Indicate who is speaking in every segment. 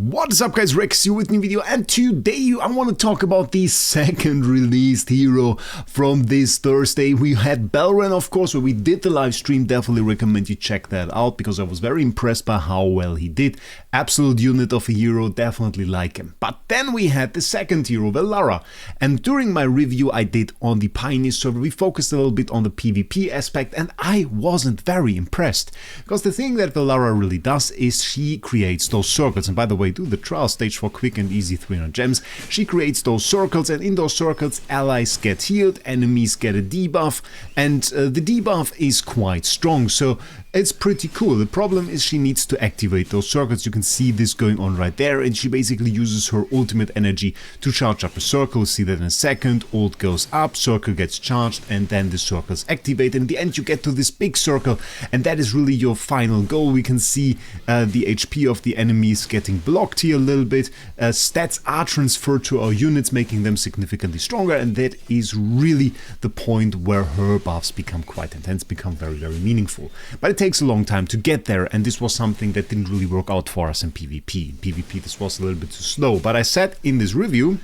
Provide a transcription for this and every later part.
Speaker 1: What is up guys, Wraec here with a new video, and today I want to talk about the second released hero from this Thursday. We had Velara, of course, where we did the live stream. Definitely recommend you check that out because I was very impressed by how well he did. Absolute unit of a hero, definitely like him. But then we had the second hero, Velara, and during my review I did on the Pioneer server, we focused a little bit on the PvP aspect, and I wasn't very impressed. Because the thing that Velara really does is she creates those circles, and by the way, do the trial stage for quick and easy 300 gems. She creates those circles, and in those circles allies get healed, enemies get a debuff, and the debuff is quite strong, so it's pretty cool. The problem is she needs to activate those circles. You can see this going on right there, and she basically uses her ultimate energy to charge up a circle. See that in a second. Ult goes up, circle gets charged, and then the circles activate. In the end you get to this big circle, and that is really your final goal. We can see the HP of the enemies getting blocked here a little bit. Stats are transferred to our units, making them significantly stronger, and that is really the point where her buffs become quite intense, become very, very meaningful. But it takes a long time to get there, and this was something that didn't really work out for us in PvP. In PvP this was a little bit too slow, but I said in this review,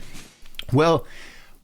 Speaker 1: well,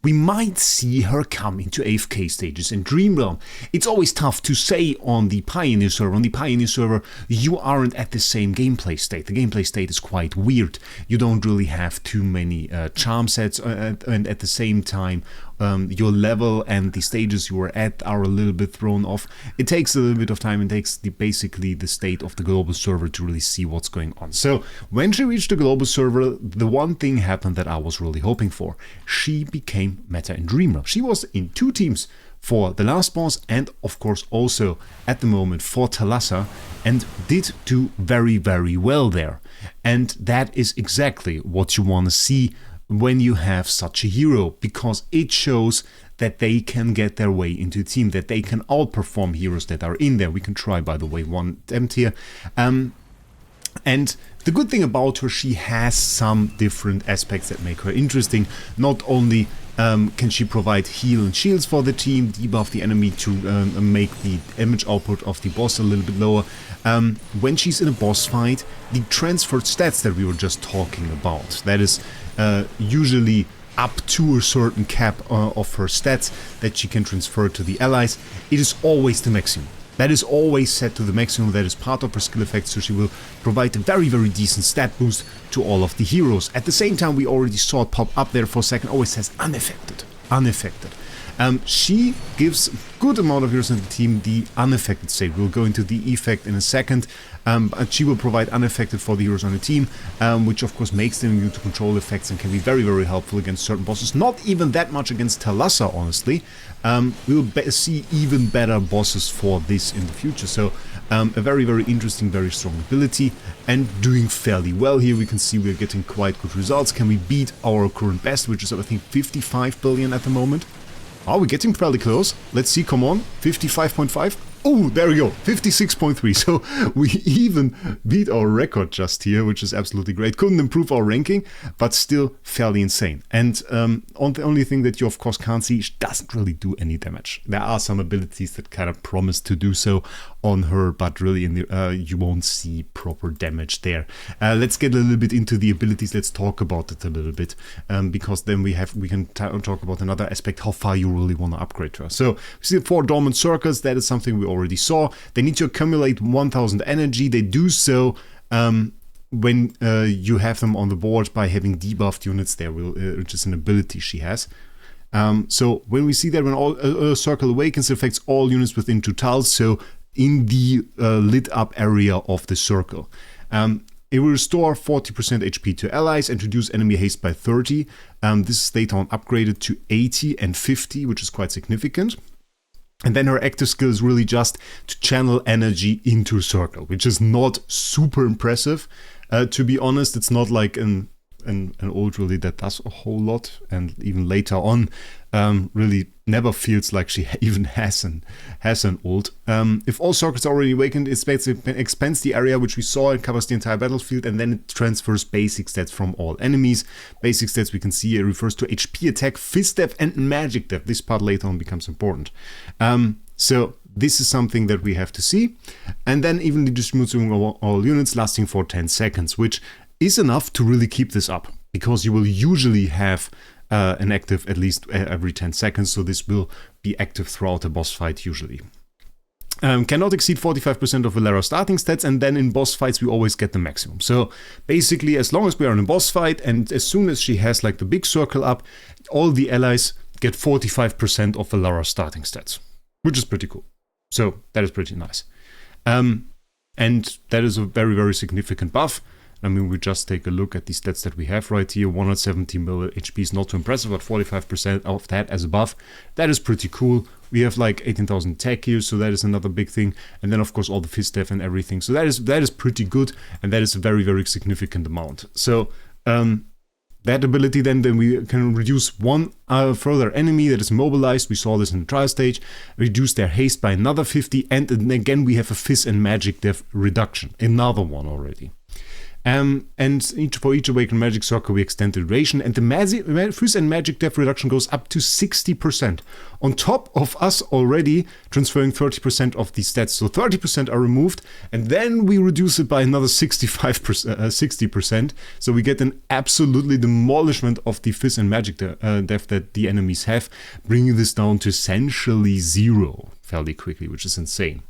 Speaker 1: we might see her come into AFK stages in Dream Realm. It's always tough to say on the Pioneer server. On the Pioneer server, you aren't at the same gameplay state. The gameplay state is quite weird. You don't really have too many charm sets, and at the same time, your level and the stages you are at are a little bit thrown off. It takes a little bit of time. It takes basically the state of the global server to really see what's going on. So when she reached the global server, the one thing happened that I was really hoping for. She became meta in Dream Realm. She was in two teams for the last boss and of course also at the moment for Thalassa, and did do very, very well there. And that is exactly what you want to see when you have such a hero, because it shows that they can get their way into a team, that they can outperform heroes that are in there. We can try, by the way, one attempt here. And the good thing about her, she has some different aspects that make her interesting. Not only can she provide heal and shields for the team, debuff the enemy to make the damage output of the boss a little bit lower. When she's in a boss fight, the transferred stats that we were just talking about, that is usually up to a certain cap of her stats that she can transfer to the allies, it is always the maximum. That is always set to the maximum. That is part of her skill effect, so she will provide a very, very decent stat boost to all of the heroes. At the same time, we already saw it pop up there for a second, always says unaffected. Unaffected. She gives good amount of heroes in the team the unaffected state. We'll go into the effect in a second, but she will provide unaffected for the heroes on the team, which of course makes them immune to control effects and can be very, very helpful against certain bosses. Not even that much against Thalassa, honestly. We'll see even better bosses for this in the future. So a very, very interesting, very strong ability, and doing fairly well here. We can see we're getting quite good results. Can we beat our current best, which is I think 55 billion at the moment? Are we getting fairly close? Let's see, come on, 55.5. Oh, there we go, 56.3. So we even beat our record just here, which is absolutely great. Couldn't improve our ranking, but still fairly insane. And the only thing that you of course can't see, she doesn't really do any damage. There are some abilities that kind of promise to do so on her, but really in the, you won't see proper damage there. Let's get a little bit into the abilities. Let's talk about it a little bit, because then we can talk about another aspect, how far you really want to upgrade her. So we see the 4 dormant circles. That is something we already saw. They need to accumulate 1000 energy. They do so when you have them on the board by having debuffed units there, which is an ability she has. So when we see that, when a circle awakens, it affects all units within 2 tiles, so in the lit up area of the circle. It will restore 40% HP to allies and reduce enemy haste by 30. This is later on upgraded to 80 and 50, which is quite significant. And then her active skill is really just to channel energy into a circle, which is not super impressive. To be honest, it's not like an ult really that does a whole lot, and even later on really never feels like she even has an ult. If all circles are already awakened, it expands the area which we saw. It covers the entire battlefield, and then it transfers basic stats from all enemies. Basic stats we can see it refers to HP, attack, fist depth, and magic depth. This part later on becomes important. So this is something that we have to see. And then evenly distributing all units, lasting for 10 seconds, which is enough to really keep this up, because you will usually have an active at least every 10 seconds, so this will be active throughout a boss fight usually. Cannot exceed 45% of Valara starting stats, and then in boss fights we always get the maximum. So basically, as long as we are in a boss fight, and as soon as she has like the big circle up, all the allies get 45% of Valara starting stats, which is pretty cool. So that is pretty nice. And that is a very, very significant buff. I mean, we just take a look at the stats that we have right here. 170 mil HP is not too impressive, but 45% of that as a buff, that is pretty cool. We have like 18,000 tech here, so that is another big thing. And then of course all the fizz def and everything. So that is pretty good, and that is a very, very significant amount. So that ability then we can reduce one further enemy that is mobilized. We saw this in the trial stage. Reduce their haste by another 50, and then again we have a fizz and magic def reduction, another one already. And for each awakened magic circle we extend the duration, and the fizz and magic def reduction goes up to 60%. On top of us already transferring 30% of the stats, so 30% are removed, and then we reduce it by another 60%, so we get an absolutely demolishment of the fizz and magic def that the enemies have, bringing this down to essentially 0 fairly quickly, which is insane.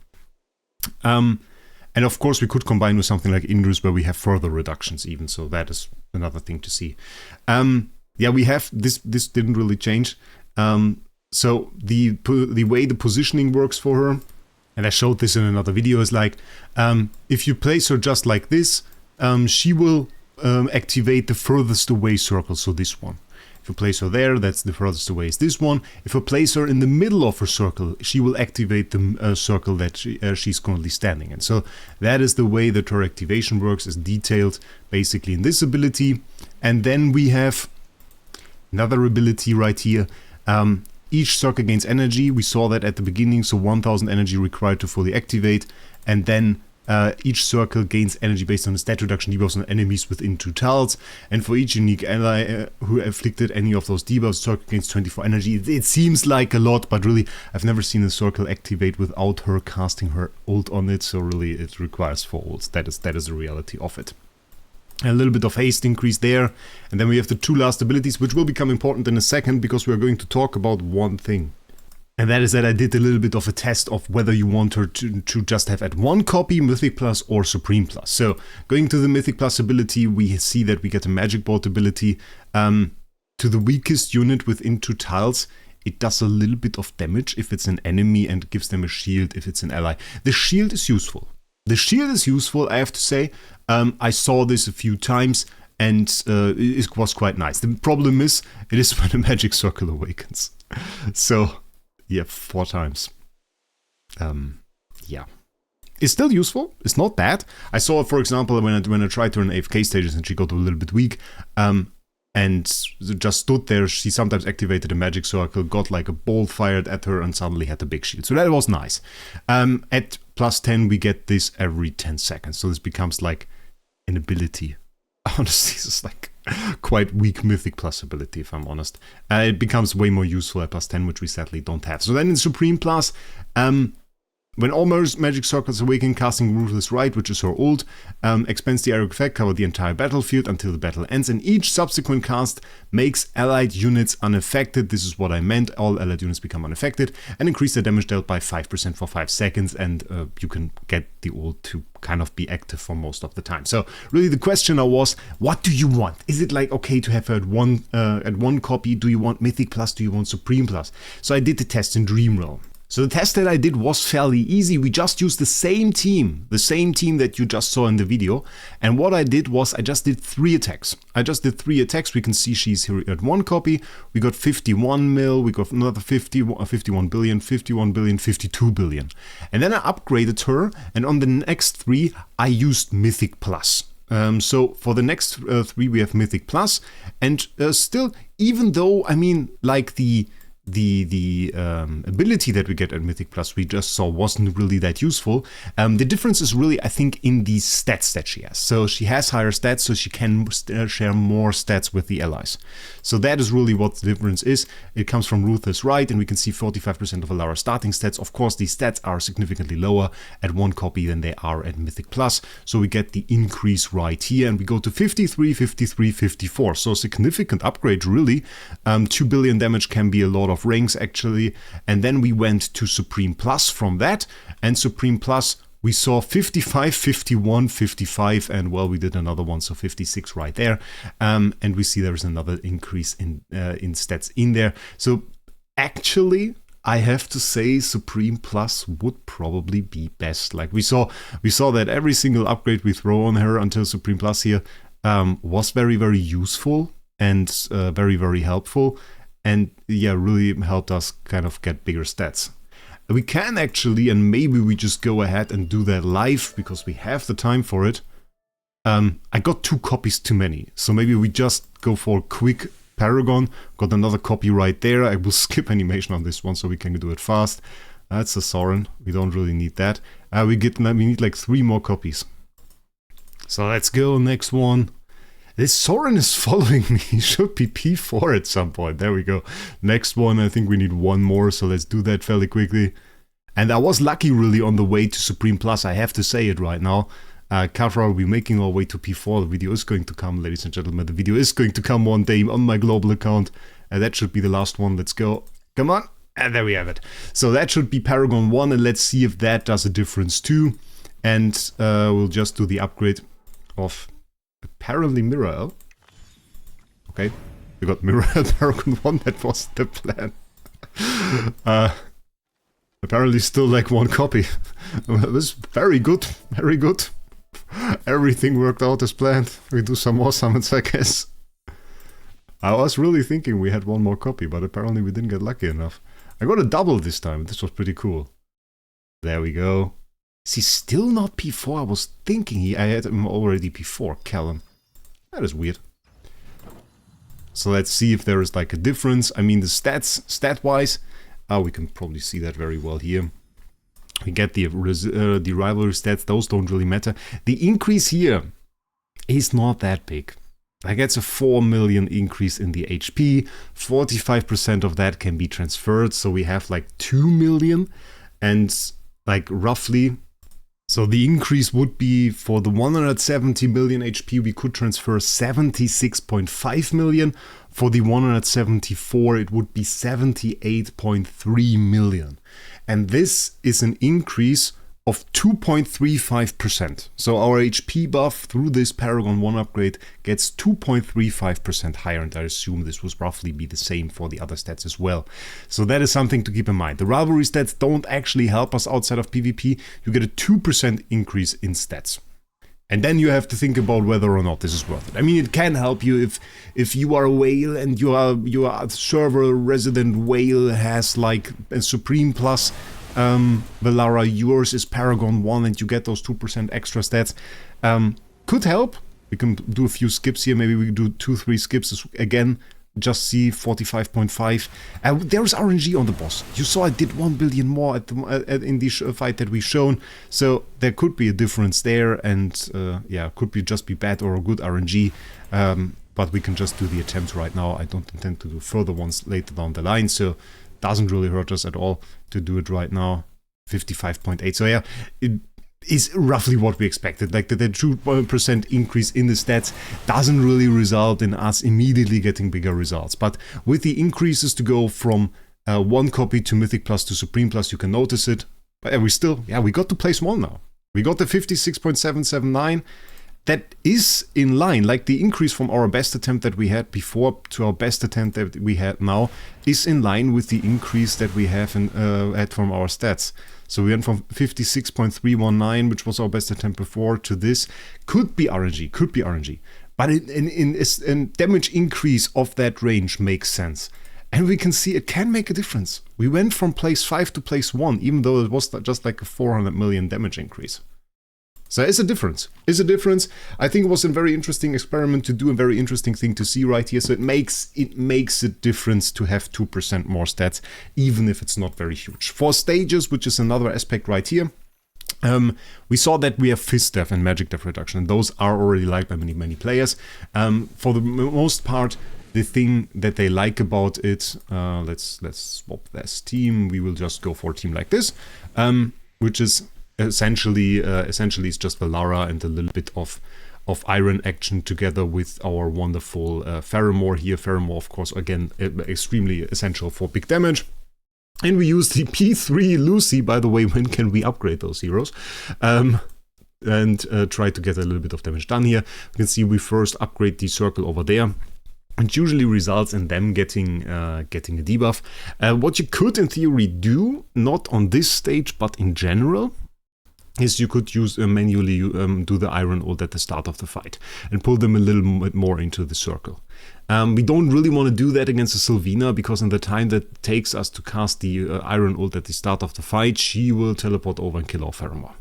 Speaker 1: And of course we could combine with something like Indus where we have further reductions even, so that is another thing to see. Yeah, we have, this didn't really change. So the way the positioning works for her, and I showed this in another video, is like, if you place her just like this, she will activate the furthest away circle, so this one. If you place her there, that's the furthest away is this one. If you place her in the middle of her circle, she will activate the circle that she's currently standing in. So that is the way that her activation works, is detailed basically in this ability. And then we have another ability right here. Each circle gains energy. We saw that at the beginning, so 1000 energy required to fully activate. And then each circle gains energy based on the stat reduction debuffs on enemies within 2 tiles, and for each unique ally who afflicted any of those debuffs, circle gains 24 energy. It seems like a lot, but really I've never seen a circle activate without her casting her ult on it, so really it requires 4 ults. That is the reality of it. A little bit of haste increase there, and then we have the 2 last abilities, which will become important in a second, because we are going to talk about one thing. And that is that I did a little bit of a test of whether you want her to just have at 1 copy Mythic Plus or Supreme Plus. So going to the Mythic Plus ability, we see that we get a Magic Bolt ability to the weakest unit within 2 tiles. It does a little bit of damage if it's an enemy and gives them a shield if it's an ally. The shield is useful. The shield is useful, I have to say. I saw this a few times, and it was quite nice. The problem is, it is when a magic circle awakens. So yeah, 4 times. Yeah. It's still useful. It's not bad. I saw, for example, when I tried to run AFK stages and she got a little bit weak, and just stood there, she sometimes activated a magic circle, got like a bolt fired at her, and suddenly had a big shield. So that was nice. At plus 10, we get this every 10 seconds. So this becomes like an ability. Honestly, this is like quite weak Mythic Plus ability, if I'm honest. It becomes way more useful at plus 10, which we sadly don't have. So then in Supreme Plus, when all magic circles awaken, casting Ruthless Rite, which is her ult, expands the area of effect, cover the entire battlefield until the battle ends, and each subsequent cast makes allied units unaffected. This is what I meant, all allied units become unaffected, and increase their damage dealt by 5% for 5 seconds, and you can get the ult to kind of be active for most of the time. So really the question now was, what do you want? Is it like okay to have her at one copy? Do you want Mythic Plus? Do you want Supreme Plus? So I did the test in Dream Realm. So the test that I did was fairly easy. We just used the same team that you just saw in the video. And what I did was I just did 3 attacks. We can see she's here at 1 copy. We got 51 mil, we got another 51 billion, 51 billion, 52 billion. And then I upgraded her, and on the next 3 I used Mythic Plus. So for the next 3 we have Mythic Plus, and still, even though, I mean, like the the ability that we get at Mythic Plus we just saw wasn't really that useful. The difference is really, I think, in the stats that she has. So she has higher stats, so she can share more stats with the allies. So that is really what the difference is. It comes from Ruthless Right, and we can see 45% of Valara starting stats. Of course, these stats are significantly lower at one copy than they are at Mythic Plus. So we get the increase right here, and we go to 53, 53, 54. So significant upgrade, really. 2 billion damage can be a lot of ranks actually, and then we went to Supreme Plus from that, and Supreme Plus we saw 55, 51, 55, and well, we did another one, so 56 right there, and we see there's another increase in stats in there. So actually, I have to say Supreme Plus would probably be best. Like we saw that every single upgrade we throw on her until Supreme Plus here was very, very useful and very, very helpful. And yeah, really helped us kind of get bigger stats. We can actually, and maybe we just go ahead and do that live because we have the time for it. I got 2 copies too many, so maybe we just go for a quick Paragon. Got another copy right there. I will skip animation on this one so we can do it fast. That's a Soren. We don't really need that. We need like 3 more copies. So let's go, next one. This Soren is following me. He should be P4 at some point. There we go. Next one, I think we need 1 more, so let's do that fairly quickly. And I was lucky really on the way to Supreme Plus, I have to say it right now. Kafra will be making our way to P4. The video is going to come, ladies and gentlemen. The video is going to come one day on my global account. And that should be the last one. Let's go. Come on. And there we have it. So that should be Paragon 1, and let's see if that does a difference too. And we'll just do the upgrade of... apparently Mirror. Okay, we got Mirror Paragon 1, that was the plan. Apparently still like 1 copy. It was very good, very good. Everything worked out as planned. We do some more summons, I guess. I was really thinking we had 1 more copy, but apparently we didn't get lucky enough. I got a double this time, this was pretty cool. There we go. Is he still not P4? I was thinking I had him already P4, Callum. That is weird. So let's see if there is like a difference. I mean, the stat-wise, we can probably see that very well here. We get the rivalry stats, those don't really matter. The increase here is not that big. Like, it's a 4 million increase in the HP. 45% of that can be transferred, so we have like 2 million. And like roughly... so the increase would be for the 170 million HP, we could transfer 76.5 million. For the 174, it would be 78.3 million. And this is an increase of 2.35%. So our HP buff through this Paragon 1 upgrade gets 2.35% higher, and I assume this will roughly be the same for the other stats as well. So that is something to keep in mind. The rivalry stats don't actually help us outside of PvP. You get a 2% increase in stats. And then you have to think about whether or not this is worth it. I mean, it can help you if you are a whale and you are a server resident whale has like a Supreme Plus Velara, yours is Paragon 1 and you get those 2% extra stats. Could help. We can do a few skips here. Maybe we do 2-3 skips again. Just see 45.5. There's RNG on the boss. You saw I did 1 billion more in the fight that we've shown. So there could be a difference there, and yeah, could be just be bad or a good RNG. But we can just do the attempt right now. I don't intend to do further ones later down the line, so doesn't really hurt us at all to do it right now. 55.8. So yeah, it is roughly what we expected. Like the 2% increase in the stats doesn't really result in us immediately getting bigger results. But with the increases to go from 1 copy to Mythic Plus to Supreme Plus, you can notice it. But we still, yeah, we got to place 1 now. We got the 56.779. That is in line, like the increase from our best attempt that we had before to our best attempt that we had now is in line with the increase that we have had from our stats. So we went from 56.319, which was our best attempt before, to this. Could be RNG. But in damage increase of that range makes sense. And we can see it can make a difference. We went from place 5 to place 1, even though it was just like a 400 million damage increase. So it's a difference. It's a difference. I think it was a very interesting experiment to do, a very interesting thing to see right here. So it makes a difference to have 2% more stats, even if it's not very huge. For stages, which is another aspect right here, we saw that we have Fist Death and Magic Death Reduction, and those are already liked by many players. For the most part, the thing that they like about it, let's swap this team. We will just go for a team like this, which is essentially it's just Velara and a little bit of iron action together with our wonderful Pharamore here. Pharamore, of course, again, extremely essential for big damage. And we use the P3 Lucy, by the way. When can we upgrade those heroes? And try to get a little bit of damage done here. You can see we first upgrade the circle over there. It usually results in them getting a debuff. What you could, in theory, do, not on this stage, but in general, is you could use manually do the Iron Ult at the start of the fight and pull them a little bit more into the circle. We don't really want to do that against a Sylvina, because in the time that takes us to cast the Iron Ult at the start of the fight, she will teleport over and kill our Pharamore,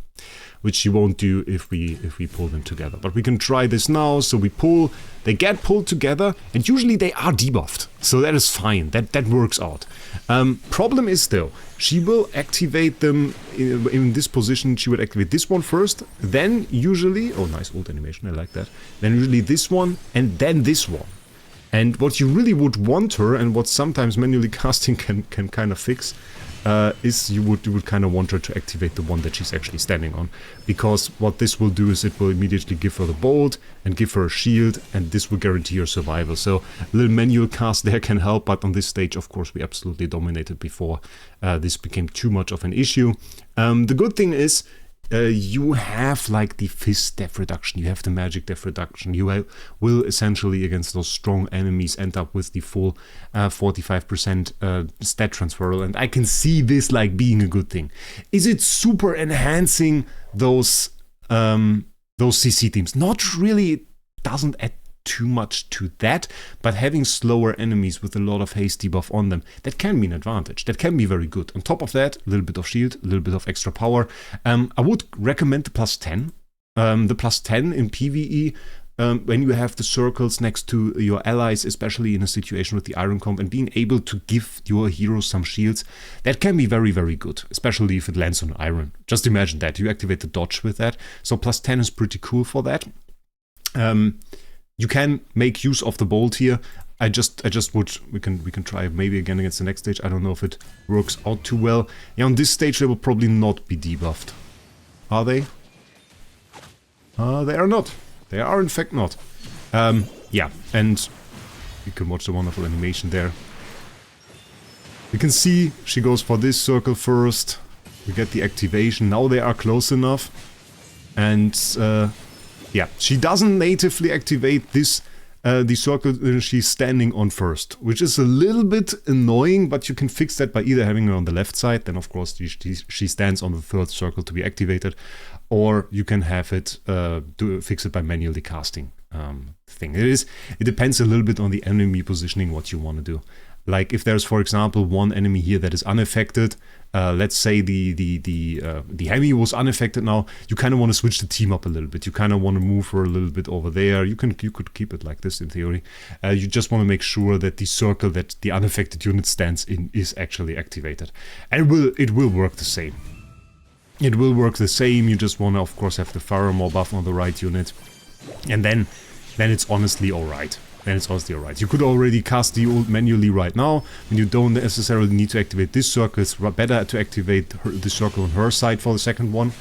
Speaker 1: which she won't do if we pull them together. But we can try this now. So we pull, they get pulled together, and usually they are debuffed. So that is fine, that works out. Problem is though, she will activate them in this position. She would activate this one first, then usually, oh nice ult animation, I like that. Then usually this one, and then this one. And what you really would want her, and what sometimes manually casting can kind of fix, is you would kind of want her to activate the one that she's actually standing on, because what this will do is it will immediately give her the bolt and give her a shield, and this will guarantee her survival. So a little manual cast there can help, but on this stage, of course, we absolutely dominated before this became too much of an issue. The good thing is, you have like the Fist Death Reduction, you have the Magic Death Reduction, you will essentially against those strong enemies end up with the full 45% stat transferal, and I can see this like being a good thing. Is it super enhancing those CC teams? Not really, it doesn't add too much to that, but having slower enemies with a lot of haste debuff on them, that can be an advantage. That can be very good. On top of that, a little bit of shield, a little bit of extra power. I would recommend the +10. The +10 in PvE, when you have the circles next to your allies, especially in a situation with the Iron Comp, and being able to give your heroes some shields, that can be very good, especially if it lands on Iron. Just imagine that, you activate the dodge with that. So +10 is pretty cool for that. You can make use of the bolt here. I just would, we can try maybe again against the next stage. I don't know if it works out too well. Yeah, on this stage they will probably not be debuffed. Are they? They are not. They are in fact not. Yeah, and you can watch the wonderful animation there. You can see she goes for this circle first. We get the activation. Now they are close enough. And yeah, she doesn't natively activate this the circle she's standing on first, which is a little bit annoying, but you can fix that by either having her on the left side, then of course she stands on the third circle to be activated, or you can have it fix it by manually casting thing. It depends a little bit on the enemy positioning, what you want to do. Like if there's, for example, one enemy here that is unaffected, let's say the Hemi was unaffected now, you kind of want to switch the team up a little bit. You kind of want to move her a little bit over there. You could keep it like this in theory. You just want to make sure that the circle that the unaffected unit stands in is actually activated. And it will work the same. It will work the same. You just want to, of course, have the Pharamore buff on the right unit. And then it's honestly alright. Then it's honestly alright. You could already cast the ult manually right now, and you don't necessarily need to activate this circle. It's better to activate the circle on her side for the second one.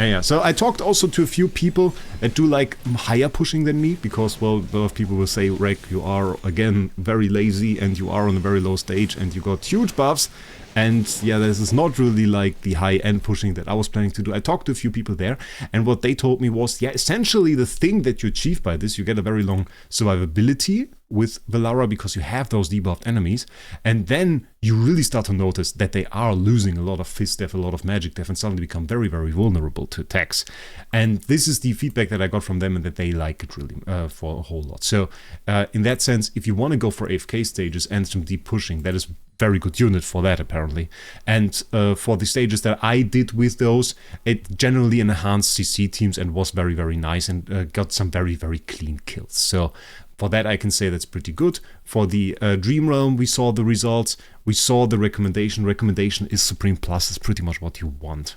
Speaker 1: And yeah, so I talked also to a few people that do like higher pushing than me, because, well, a lot of people will say, Wraec, you are, again, very lazy, and you are on a very low stage, and you got huge buffs. And yeah, this is not really like the high-end pushing that I was planning to do. I talked to a few people there, and what they told me was, yeah, essentially the thing that you achieve by this, you get a very long survivability with Velara because you have those debuffed enemies, and then you really start to notice that they are losing a lot of fist def, a lot of magic def, and suddenly become very, very vulnerable to attacks. And this is the feedback that I got from them, and that they like it really for a whole lot. So in that sense, if you want to go for AFK stages and some deep pushing, that is very good unit for that apparently. And for the stages that I did with those, it generally enhanced CC teams and was very, very nice, and got some very, very clean kills. So for that I can say that's pretty good. For the Dream Realm, we saw the results, we saw the recommendation. Recommendation is Supreme Plus, is pretty much what you want.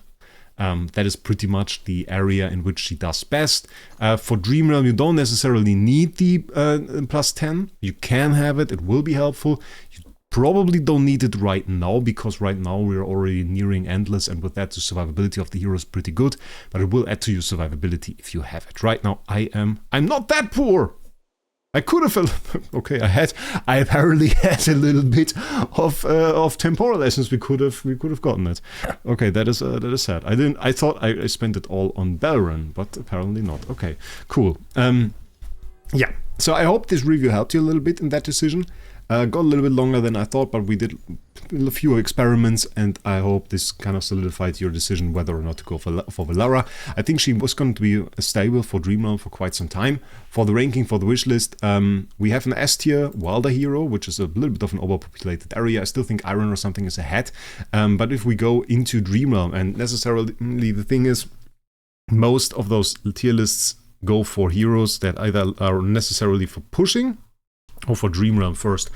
Speaker 1: That is pretty much the area in which she does best. For Dream Realm, you don't necessarily need the plus 10. You can have it, it will be helpful. You probably don't need it right now, because right now we're already nearing Endless, and with that the survivability of the hero is pretty good, but it will add to your survivability if you have it. Right now I'm not that poor. I could have, okay, I apparently had a little bit of temporal essence. We could have gotten it. Okay, that is sad. I thought I spent it all on Belrun, but apparently not. Okay, cool. Yeah. So I hope this review helped you a little bit in that decision. Got a little bit longer than I thought, but we did a few experiments, and I hope this kind of solidified your decision whether or not to go for Velara. I think she was going to be stable for Dream Realm for quite some time. For the ranking, for the wish list, we have an S tier Wilder hero, which is a little bit of an overpopulated area. I still think Iron or something is ahead. But if we go into Dream Realm, and necessarily the thing is, most of those tier lists go for heroes that either are necessarily for pushing or for Dream Realm first.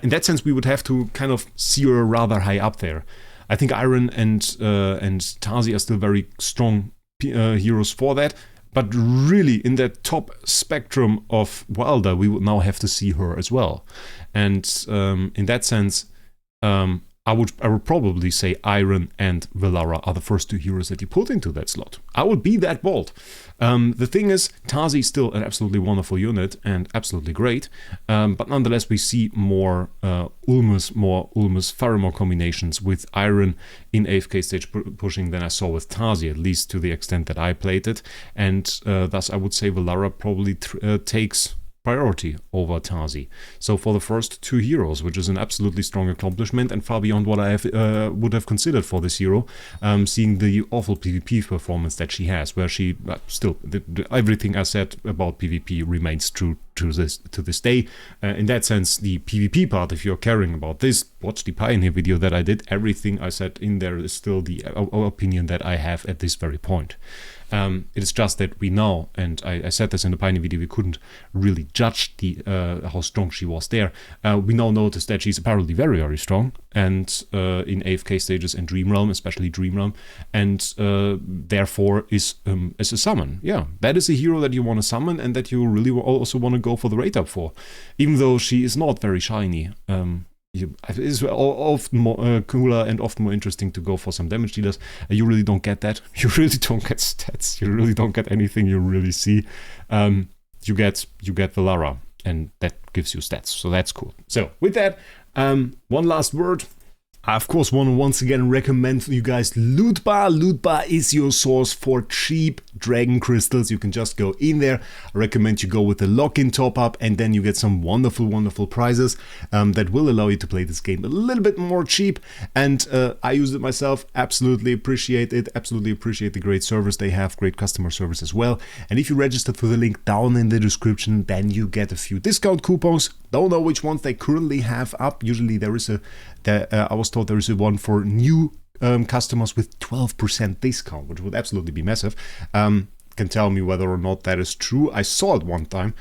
Speaker 1: In that sense, we would have to kind of see her rather high up there. I think Iron and Tazi are still very strong heroes for that, but really in that top spectrum of Wilder, we would now have to see her as well. And in that sense, I would probably say Iron and Velara are the first two heroes that you put into that slot. I would be that bold. The thing is, Tazi is still an absolutely wonderful unit and absolutely great, but nonetheless we see more Ulmus, far more combinations with Iron in AFK stage pushing than I saw with Tazi, at least to the extent that I played it, and thus I would say Velara probably takes priority over Tazi. So for the first two heroes, which is an absolutely strong accomplishment and far beyond what I would have considered for this hero, seeing the awful PvP performance that she has, where she still everything I said about PvP remains true to this day. In that sense, the PvP part, if you're caring about this, watch the Pioneer video that I did. Everything I said in there is still the opinion that I have at this very point. It is just that we know, and I said this in the Pioneer video, we couldn't really judge how strong she was there. We now notice that she's apparently very, very strong, and in AFK stages and Dream Realm, especially Dream Realm, and therefore is a summon. Yeah, that is a hero that you want to summon and that you really also want to go for the rate up for, even though she is not very shiny. It is often more cooler and often more interesting to go for some damage dealers. You really don't get that. You really don't get stats. You really don't get anything you really see. You get Valara, and that gives you stats, so that's cool. So with that, one last word. I of course want to once again recommend for you guys Loot Bar. Loot Bar is your source for cheap dragon crystals. You can just go in there. I recommend you go with the lock-in top-up, and then you get some wonderful, wonderful prizes that will allow you to play this game a little bit more cheap. And I use it myself. Absolutely appreciate it. Absolutely appreciate the great service they have. Great customer service as well. And if you register through the link down in the description, then you get a few discount coupons. Don't know which ones they currently have up. Usually there is I was told there is a one for new customers with 12% discount, which would absolutely be massive. Can tell me whether or not that is true. I saw it one time.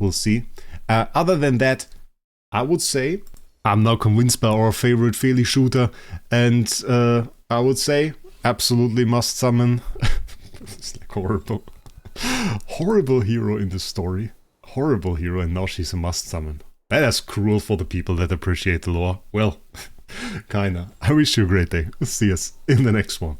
Speaker 1: We'll see. Other than that, I would say I'm now convinced by our favorite Feli shooter, and I would say absolutely must summon. It's like horrible hero in this story. Horrible hero, and now she's a must summon. That is cruel for the people that appreciate the lore. Well, kinda. I wish you a great day. See us in the next one.